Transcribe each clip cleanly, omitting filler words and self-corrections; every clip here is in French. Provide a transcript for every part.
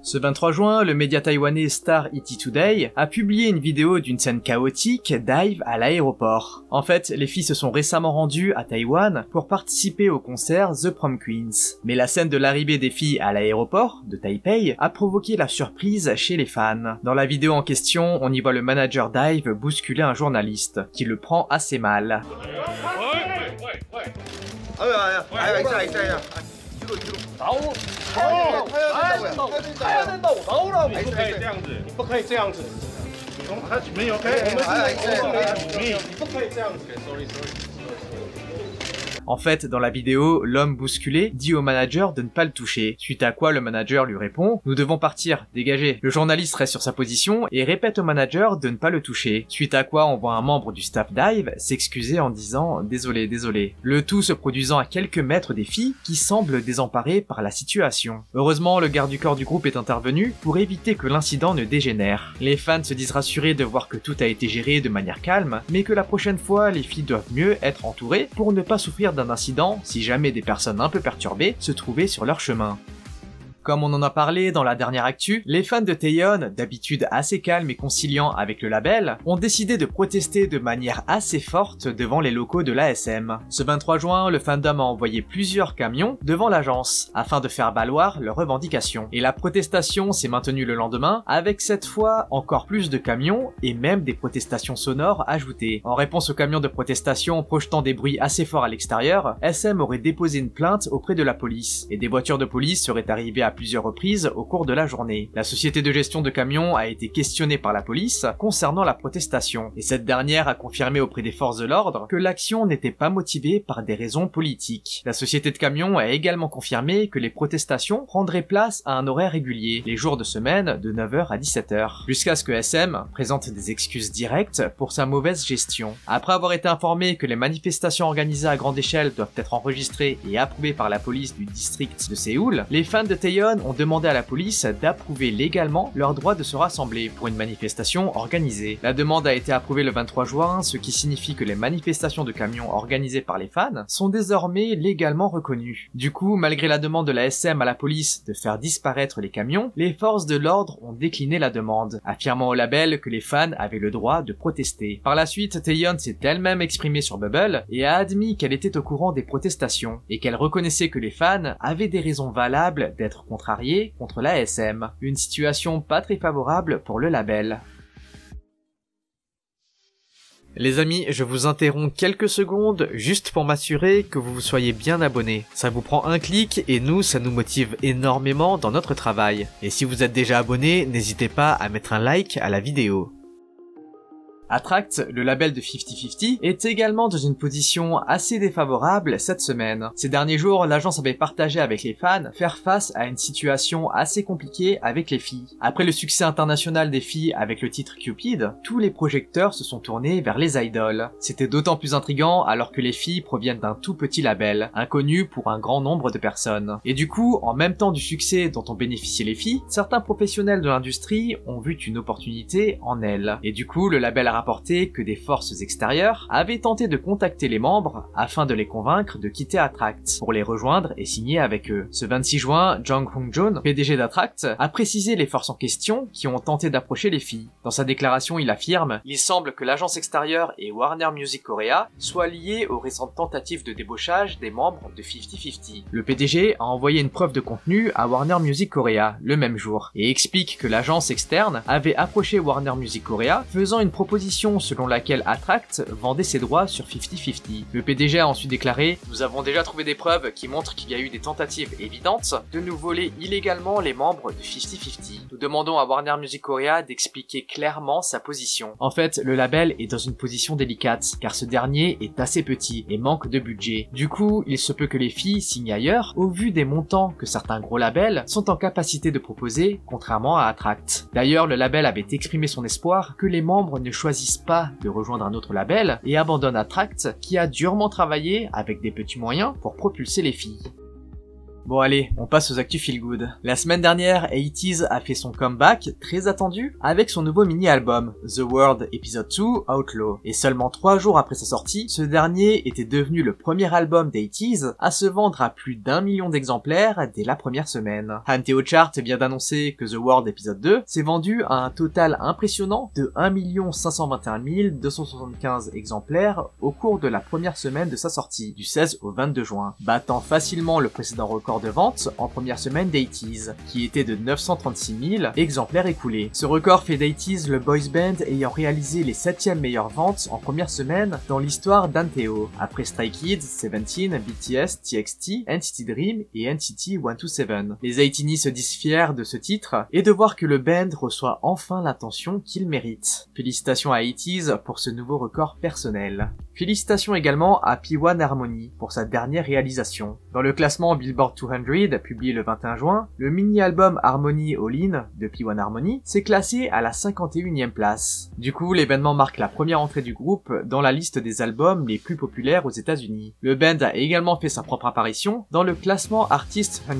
Ce 23 juin, le média taïwanais Star ET Today a publié une vidéo d'une scène chaotique d'Ive à l'aéroport. En fait, les filles se sont récemment rendues à Taïwan pour participer au concert The Prom Queens. Mais la scène de l'arrivée des filles à l'aéroport de Taipei a provoqué la surprise chez les fans. Dans la vidéo en question, on y voit le manager d'Ive bousculer un journaliste, qui le prend assez mal. En fait, dans la vidéo, l'homme bousculé dit au manager de ne pas le toucher, suite à quoi le manager lui répond « Nous devons partir, dégagez ». Le journaliste reste sur sa position et répète au manager de ne pas le toucher, suite à quoi on voit un membre du staff d'Ive s'excuser en disant « Désolé, désolé ». Le tout se produisant à quelques mètres des filles qui semblent désemparées par la situation. Heureusement, le garde du corps du groupe est intervenu pour éviter que l'incident ne dégénère. Les fans se disent rassurés de voir que tout a été géré de manière calme, mais que la prochaine fois, les filles doivent mieux être entourées pour ne pas souffrir d'un incident si jamais des personnes un peu perturbées se trouvaient sur leur chemin. Comme on en a parlé dans la dernière actu, les fans de Taeyeon, d'habitude assez calmes et conciliants avec le label, ont décidé de protester de manière assez forte devant les locaux de l'ASM. Ce 23 juin, le fandom a envoyé plusieurs camions devant l'agence, afin de faire valoir leurs revendications. Et la protestation s'est maintenue le lendemain, avec cette fois encore plus de camions et même des protestations sonores ajoutées. En réponse aux camions de protestation projetant des bruits assez forts à l'extérieur, SM aurait déposé une plainte auprès de la police, et des voitures de police seraient arrivées à plusieurs reprises au cours de la journée. La société de gestion de camions a été questionnée par la police concernant la protestation, et cette dernière a confirmé auprès des forces de l'ordre que l'action n'était pas motivée par des raisons politiques. La société de camions a également confirmé que les protestations prendraient place à un horaire régulier, les jours de semaine de 9h à 17h, jusqu'à ce que SM présente des excuses directes pour sa mauvaise gestion. Après avoir été informé que les manifestations organisées à grande échelle doivent être enregistrées et approuvées par la police du district de Séoul, les fans de Taeyeon ont demandé à la police d'approuver légalement leur droit de se rassembler pour une manifestation organisée. La demande a été approuvée le 23 juin, ce qui signifie que les manifestations de camions organisées par les fans sont désormais légalement reconnues. Du coup, malgré la demande de la SM à la police de faire disparaître les camions, les forces de l'ordre ont décliné la demande, affirmant au label que les fans avaient le droit de protester. Par la suite, Taeyeon s'est elle-même exprimée sur Bubble et a admis qu'elle était au courant des protestations et qu'elle reconnaissait que les fans avaient des raisons valables d'être contrarié contre l'ASM, une situation pas très favorable pour le label. Les amis, je vous interromps quelques secondes juste pour m'assurer que vous soyez bien abonnés. Ça vous prend un clic et nous, ça nous motive énormément dans notre travail. Et si vous êtes déjà abonné, n'hésitez pas à mettre un like à la vidéo. Attract, le label de 50/50, est également dans une position assez défavorable cette semaine. Ces derniers jours, l'agence avait partagé avec les fans faire face à une situation assez compliquée avec les filles. Après le succès international des filles avec le titre Cupid, tous les projecteurs se sont tournés vers les idoles. C'était d'autant plus intriguant alors que les filles proviennent d'un tout petit label, inconnu pour un grand nombre de personnes. Et du coup, en même temps du succès dont ont bénéficié les filles, certains professionnels de l'industrie ont vu une opportunité en elles. Et du coup, le label a rapporté que des forces extérieures avaient tenté de contacter les membres afin de les convaincre de quitter Attract pour les rejoindre et signer avec eux. Ce 26 juin, Jang Hong-joon, PDG d'Attract, a précisé les forces en question qui ont tenté d'approcher les filles. Dans sa déclaration, il affirme « Il semble que l'agence extérieure et Warner Music Korea soient liés aux récentes tentatives de débauchage des membres de 50/50 ». Le PDG a envoyé une preuve de contenu à Warner Music Korea le même jour et explique que l'agence externe avait approché Warner Music Korea faisant une proposition selon laquelle Attract vendait ses droits sur 50/50. Le PDG a ensuite déclaré « Nous avons déjà trouvé des preuves qui montrent qu'il y a eu des tentatives évidentes de nous voler illégalement les membres de 50/50. Nous demandons à Warner Music Korea d'expliquer clairement sa position. » En fait, le label est dans une position délicate, car ce dernier est assez petit et manque de budget. Du coup, il se peut que les filles signent ailleurs, au vu des montants que certains gros labels sont en capacité de proposer, contrairement à Attract. D'ailleurs, le label avait exprimé son espoir que les membres ne choisissent pas de rejoindre un autre label et abandonnent Attract qui a durement travaillé avec des petits moyens pour propulser les filles. Bon allez, on passe aux actus feel good. La semaine dernière, 80s a fait son comeback, très attendu, avec son nouveau mini-album, The World Episode 2 Outlaw. Et seulement 3 jours après sa sortie, ce dernier était devenu le premier album des 80s à se vendre à plus d'1 million d'exemplaires dès la première semaine. Hanteo Chart vient d'annoncer que The World Episode 2 s'est vendu à un total impressionnant de 1 521 275 exemplaires au cours de la première semaine de sa sortie, du 16 au 22 juin, battant facilement le précédent record de vente en première semaine d'80s, qui était de 936 000 exemplaires écoulés. Ce record fait d'80s le boys band ayant réalisé les 7e meilleures ventes en première semaine dans l'histoire d'Hanteo, après Stray Kids, Seventeen, BTS, TXT, NCT Dream et NCT 127. Les 80s se disent fiers de ce titre et de voir que le band reçoit enfin l'attention qu'il mérite. Félicitations à 80s pour ce nouveau record personnel. Félicitations également à P1 Harmony pour sa dernière réalisation. Dans le classement Billboard 200 publié le 21 juin, le mini-album Harmony All In de P1 Harmony s'est classé à la 51e place. Du coup, l'événement marque la première entrée du groupe dans la liste des albums les plus populaires aux États-Unis. Le band a également fait sa propre apparition dans le classement Artist 100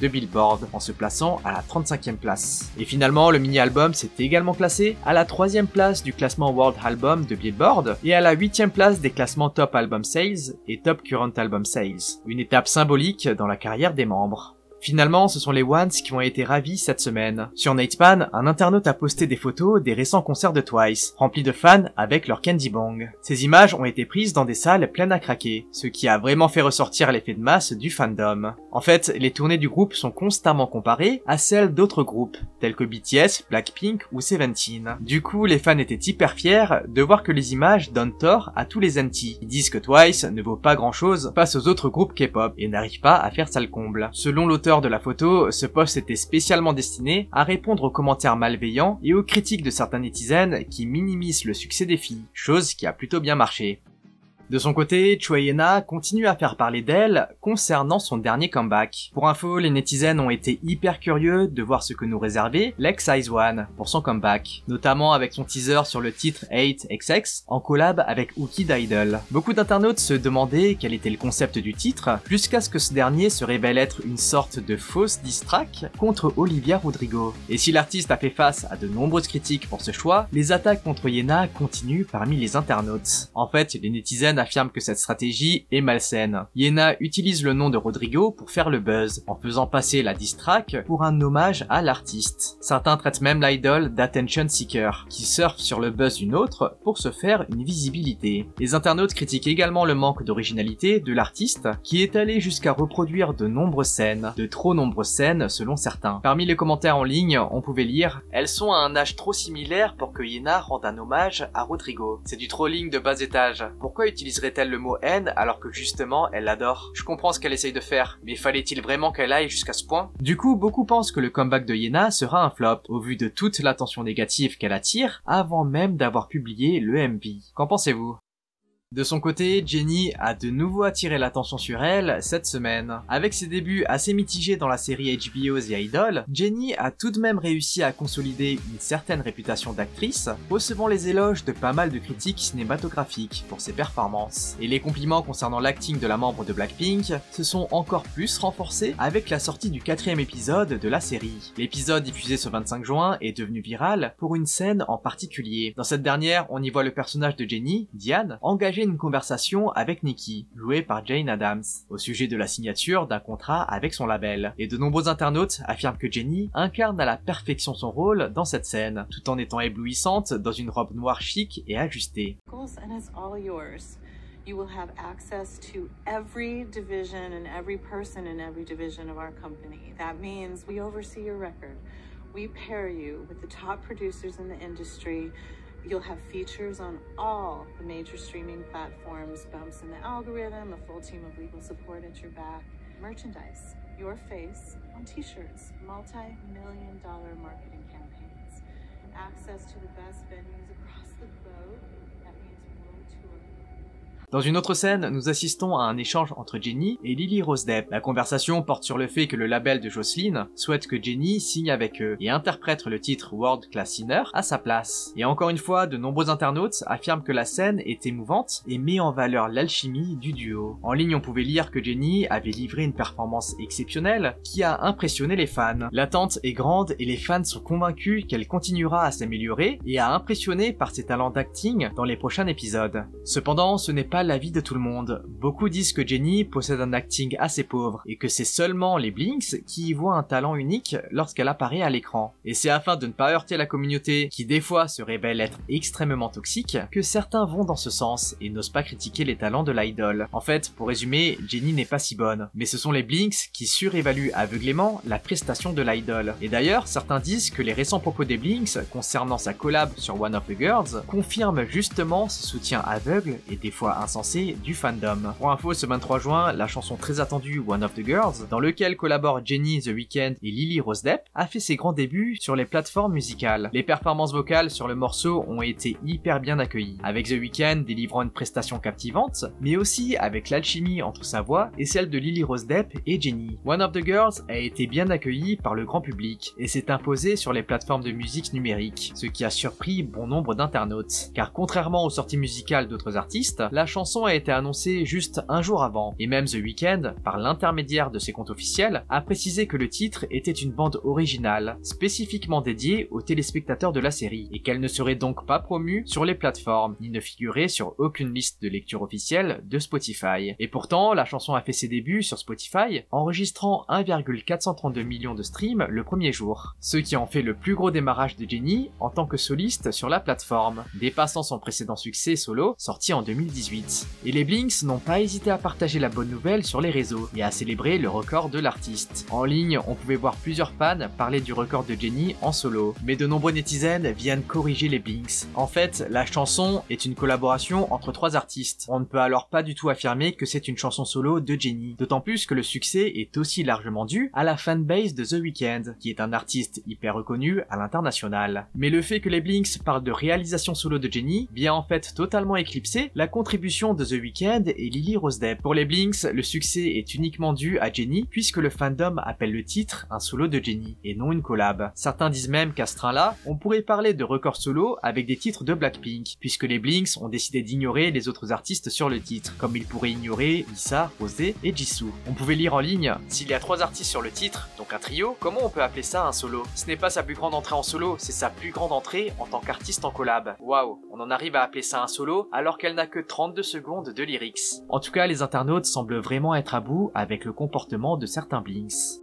de Billboard en se plaçant à la 35e place. Et finalement, le mini-album s'est également classé à la 3e place du classement World Album de Billboard et à la 8e place des classements Top Album Sales et Top Current Album Sales. Une étape symbolique dans la carrière des membres. Finalement, ce sont les Ones qui ont été ravis cette semaine. Sur Nightspan, un internaute a posté des photos des récents concerts de Twice, remplis de fans avec leur candy bong. Ces images ont été prises dans des salles pleines à craquer, ce qui a vraiment fait ressortir l'effet de masse du fandom. En fait, les tournées du groupe sont constamment comparées à celles d'autres groupes, tels que BTS, Blackpink ou Seventeen. Du coup, les fans étaient hyper fiers de voir que les images donnent tort à tous les anti. Ils disent que Twice ne vaut pas grand chose face aux autres groupes K-pop et n'arrive pas à faire sale comble. Selon l'auteur de la photo, ce post était spécialement destiné à répondre aux commentaires malveillants et aux critiques de certains netizens qui minimisent le succès des filles, chose qui a plutôt bien marché. De son côté, Choi Ye-na continue à faire parler d'elle concernant son dernier comeback. Pour info, les netizens ont été hyper curieux de voir ce que nous réservait l'ex IZ*ONE pour son comeback, notamment avec son teaser sur le titre 8XX en collab avec Uki d'Idol. Beaucoup d'internautes se demandaient quel était le concept du titre, jusqu'à ce que ce dernier se révèle être une sorte de fausse diss track contre Olivia Rodrigo. Et si l'artiste a fait face à de nombreuses critiques pour ce choix, les attaques contre Ye-na continuent parmi les internautes. En fait, les netizens affirme que cette stratégie est malsaine. Ye-na utilise le nom de Rodrigo pour faire le buzz, en faisant passer la diss track pour un hommage à l'artiste. Certains traitent même l'idol d'attention seeker, qui surfe sur le buzz d'une autre pour se faire une visibilité. Les internautes critiquent également le manque d'originalité de l'artiste, qui est allé jusqu'à reproduire de nombreuses scènes, de trop nombreuses scènes selon certains. Parmi les commentaires en ligne, on pouvait lire « Elles sont à un âge trop similaire pour que Ye-na rende un hommage à Rodrigo. C'est du trolling de bas étage. Pourquoi utiliserait-elle le mot haine alors que justement elle l'adore? Je comprends ce qu'elle essaye de faire, mais fallait-il vraiment qu'elle aille jusqu'à ce point? Du coup, beaucoup pensent que le comeback de Ye-na sera un flop, au vu de toute l'attention négative qu'elle attire, avant même d'avoir publié le MV. Qu'en pensez-vous? De son côté, Jennie a de nouveau attiré l'attention sur elle cette semaine. Avec ses débuts assez mitigés dans la série HBO The Idol, Jennie a tout de même réussi à consolider une certaine réputation d'actrice, recevant les éloges de pas mal de critiques cinématographiques pour ses performances. Et les compliments concernant l'acting de la membre de Blackpink se sont encore plus renforcés avec la sortie du 4e épisode de la série. L'épisode diffusé ce 25 juin est devenu viral pour une scène en particulier. Dans cette dernière, on y voit le personnage de Jennie, Diane, engagé une conversation avec Nikki, jouée par Jane Adams, au sujet de la signature d'un contrat avec son label. Et de nombreux internautes affirment que Jennie incarne à la perfection son rôle dans cette scène, tout en étant éblouissante dans une robe noire chic et ajustée. You will have access to every division and every person in every division of our company. That means we oversee your record. We pair you with the top producers in the industry. You'll have features on all the major streaming platforms, bumps in the algorithm, a full team of legal support at your back, merchandise, your face on t-shirts, multi-million-dollar marketing campaigns, access to the best venues across the globe. That means world tour. Dans une autre scène, nous assistons à un échange entre Jennie et Lily Rose Depp. La conversation porte sur le fait que le label de Jocelyn souhaite que Jennie signe avec eux et interprète le titre World Class Sinner à sa place. Et encore une fois, de nombreux internautes affirment que la scène est émouvante et met en valeur l'alchimie du duo. En ligne, on pouvait lire que Jennie avait livré une performance exceptionnelle qui a impressionné les fans. L'attente est grande et les fans sont convaincus qu'elle continuera à s'améliorer et à impressionner par ses talents d'acting dans les prochains épisodes. Cependant, ce n'est pas l'avis de tout le monde. Beaucoup disent que Jennie possède un acting assez pauvre et que c'est seulement les Blinks qui y voient un talent unique lorsqu'elle apparaît à l'écran. Et c'est afin de ne pas heurter la communauté, qui des fois se révèle être extrêmement toxique, que certains vont dans ce sens et n'osent pas critiquer les talents de l'idol. En fait, pour résumer, Jennie n'est pas si bonne, mais ce sont les Blinks qui surévaluent aveuglément la prestation de l'idol. Et d'ailleurs, certains disent que les récents propos des Blinks concernant sa collab sur One of the Girls confirment justement ce soutien aveugle et des fois insensé du fandom. Pour info, ce 23 juin, la chanson très attendue One of the Girls, dans lequel collaborent Jennie, The Weeknd et Lily Rose Depp, a fait ses grands débuts sur les plateformes musicales. Les performances vocales sur le morceau ont été hyper bien accueillies, avec The Weeknd délivrant une prestation captivante, mais aussi avec l'alchimie entre sa voix et celle de Lily Rose Depp et Jennie. One of the Girls a été bien accueilli par le grand public et s'est imposé sur les plateformes de musique numérique, ce qui a surpris bon nombre d'internautes. Car contrairement aux sorties musicales d'autres artistes, la chanson a été annoncée juste un jour avant, et même The Weeknd, par l'intermédiaire de ses comptes officiels, a précisé que le titre était une bande originale, spécifiquement dédiée aux téléspectateurs de la série, et qu'elle ne serait donc pas promue sur les plateformes, ni ne figurer sur aucune liste de lecture officielle de Spotify. Et pourtant, la chanson a fait ses débuts sur Spotify, enregistrant 1,432 millions de streams le premier jour, ce qui en fait le plus gros démarrage de Jennie en tant que soliste sur la plateforme, dépassant son précédent succès solo sorti en 2018. Et les Blinks n'ont pas hésité à partager la bonne nouvelle sur les réseaux et à célébrer le record de l'artiste. En ligne, on pouvait voir plusieurs fans parler du record de Jennie en solo, mais de nombreux netizens viennent corriger les Blinks. En fait, la chanson est une collaboration entre 3 artistes. On ne peut alors pas du tout affirmer que c'est une chanson solo de Jennie, d'autant plus que le succès est aussi largement dû à la fanbase de The Weeknd, qui est un artiste hyper reconnu à l'international. Mais le fait que les Blinks parlent de réalisation solo de Jennie vient en fait totalement éclipser la contribution de The Weeknd et Lily Rose Depp. Pour les Blinks, le succès est uniquement dû à Jennie, puisque le fandom appelle le titre un solo de Jennie, et non une collab. Certains disent même qu'à ce train-là, on pourrait parler de record solo avec des titres de Blackpink, puisque les Blinks ont décidé d'ignorer les autres artistes sur le titre, comme ils pourraient ignorer Lisa, Rosé et Jisoo. On pouvait lire en ligne, s'il y a 3 artistes sur le titre, donc un trio, comment on peut appeler ça un solo? Ce n'est pas sa plus grande entrée en solo, c'est sa plus grande entrée en tant qu'artiste en collab. Waouh, on en arrive à appeler ça un solo alors qu'elle n'a que 32 secondes de lyrics. En tout cas, les internautes semblent vraiment être à bout avec le comportement de certains Blinks.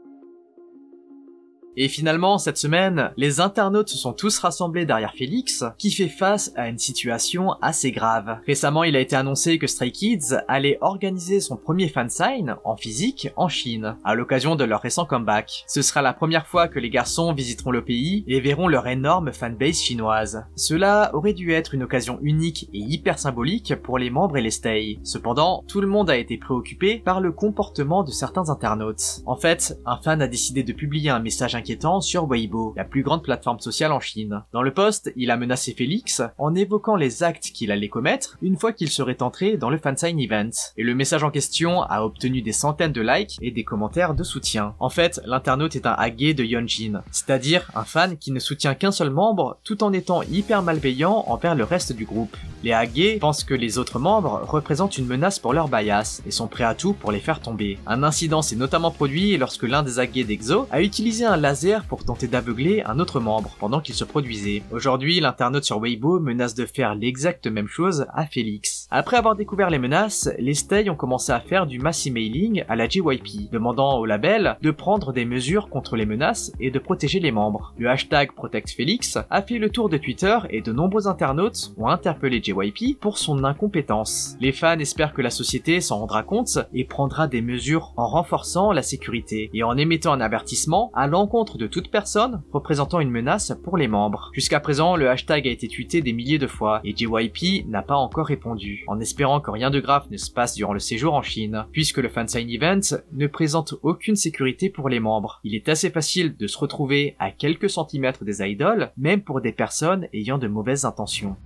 Et finalement, cette semaine, les internautes se sont tous rassemblés derrière Félix, qui fait face à une situation assez grave. Récemment, il a été annoncé que Stray Kids allait organiser son premier fansign en physique en Chine, à l'occasion de leur récent comeback. Ce sera la première fois que les garçons visiteront le pays et verront leur énorme fanbase chinoise. Cela aurait dû être une occasion unique et hyper symbolique pour les membres et les stays. Cependant, tout le monde a été préoccupé par le comportement de certains internautes. En fait, un fan a décidé de publier un message inquiétant sur Weibo, la plus grande plateforme sociale en Chine. Dans le post, il a menacé Félix en évoquant les actes qu'il allait commettre une fois qu'il serait entré dans le fansign event. Et le message en question a obtenu des centaines de likes et des commentaires de soutien. En fait, l'internaute est un hagué de Yeonjin, c'est-à-dire un fan qui ne soutient qu'un seul membre tout en étant hyper malveillant envers le reste du groupe. Les hagués pensent que les autres membres représentent une menace pour leur bias et sont prêts à tout pour les faire tomber. Un incident s'est notamment produit lorsque l'un des hagués d'EXO a utilisé un laser pour tenter d'aveugler un autre membre pendant qu'il se produisait. Aujourd'hui, l'internaute sur Weibo menace de faire l'exacte même chose à Félix. Après avoir découvert les menaces, les stays ont commencé à faire du mass emailing à la JYP, demandant au label de prendre des mesures contre les menaces et de protéger les membres. Le hashtag ProtectFélix a fait le tour de Twitter et de nombreux internautes ont interpellé JYP pour son incompétence. Les fans espèrent que la société s'en rendra compte et prendra des mesures en renforçant la sécurité et en émettant un avertissement à l'encontre de toute personne représentant une menace pour les membres. Jusqu'à présent, le hashtag a été tweeté des milliers de fois et JYP n'a pas encore répondu, en espérant que rien de grave ne se passe durant le séjour en Chine, puisque le fansign event ne présente aucune sécurité pour les membres. Il est assez facile de se retrouver à quelques centimètres des idoles, même pour des personnes ayant de mauvaises intentions.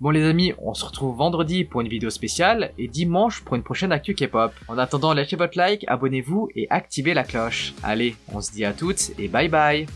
Bon les amis, on se retrouve vendredi pour une vidéo spéciale et dimanche pour une prochaine actu K-pop. En attendant, lâchez votre like, abonnez-vous et activez la cloche. Allez, on se dit à toutes et bye bye.